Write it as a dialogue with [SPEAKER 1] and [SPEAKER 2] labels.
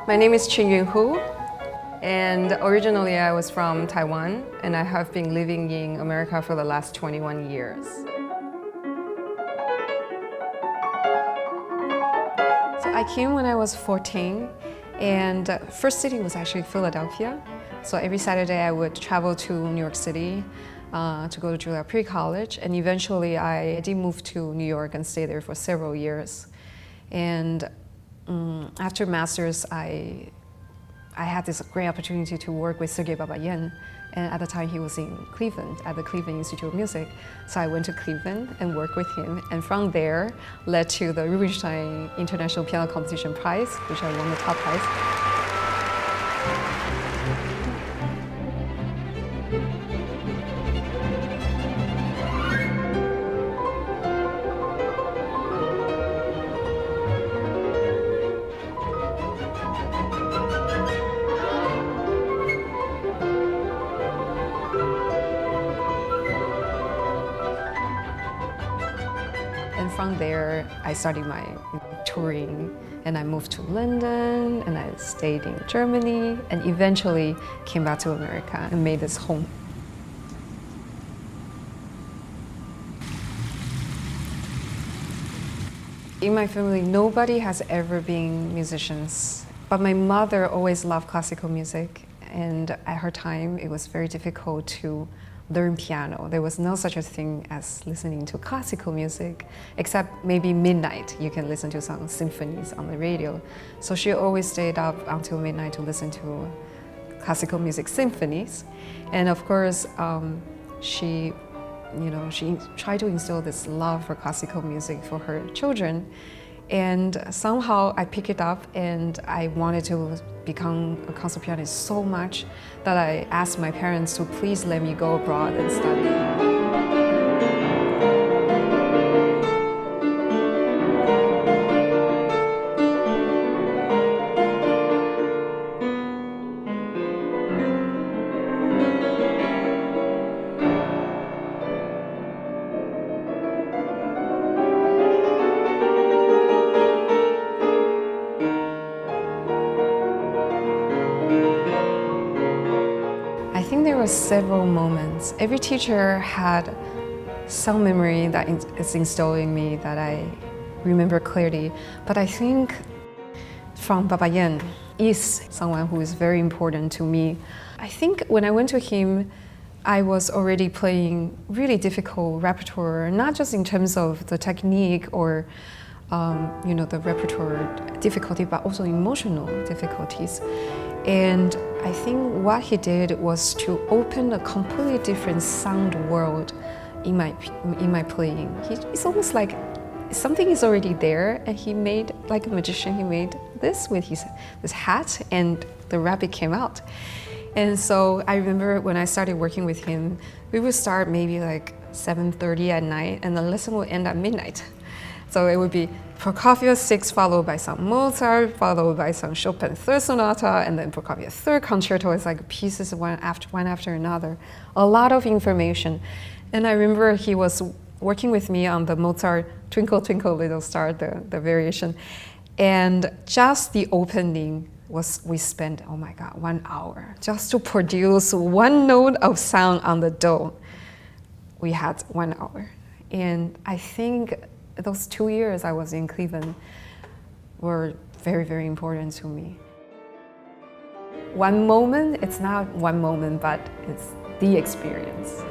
[SPEAKER 1] My name is Ching-Yun Hu, and originally I was from Taiwan, and I have been living in America for the last 21 years. So I came when I was 14, and first city was actually Philadelphia. So every Saturday I would travel to New York City to go to Juilliard pre-college, and eventually I did move to New York and stay there for several years. And after master's, I had this great opportunity to work with Sergei Babayan, and at the time he was in Cleveland at the Cleveland Institute of Music. So I went to Cleveland and worked with him, and from there led to the Rubinstein International Piano Competition Prize, which I won the top prize. And from there, I started my touring, and I moved to London, and I stayed in Germany, and eventually came back to America and made this home. In my family, nobody has ever been musicians, but my mother always loved classical music, and at her time, it was very difficult to learn piano. There was no such a thing as listening to classical music, except maybe midnight. You can listen to some symphonies on the radio. So she always stayed up until midnight to listen to classical music symphonies. And of course, she tried to instill this love for classical music for her children. And somehow I picked it up, and I wanted to become a concert pianist so much that I asked my parents to please let me go abroad and study. I think there were several moments. Every teacher had some memory that is instilled in me that I remember clearly. But I think from Babayan is someone who is very important to me. I think when I went to him, I was already playing really difficult repertoire, not just in terms of the technique or the repertoire difficulty, but also emotional difficulties. And I think what he did was to open a completely different sound world in my playing. It's almost like something is already there, and he made, like a magician, he made this with this hat, and the rabbit came out. And so I remember when I started working with him, we would start maybe like 7:30 at night, and the lesson would end at midnight. So it would be Prokofiev 6 followed by some Mozart, followed by some Chopin Third Sonata, and then Prokofiev Third Concerto. It's like pieces one after another. A lot of information. And I remember he was working with me on the Mozart Twinkle Twinkle Little Star, the variation. And just the opening we spent, oh my God, 1 hour just to produce one note of sound on the do. We had 1 hour. And I think those 2 years I was in Cleveland were very, very important to me. One moment, it's not one moment, but it's the experience.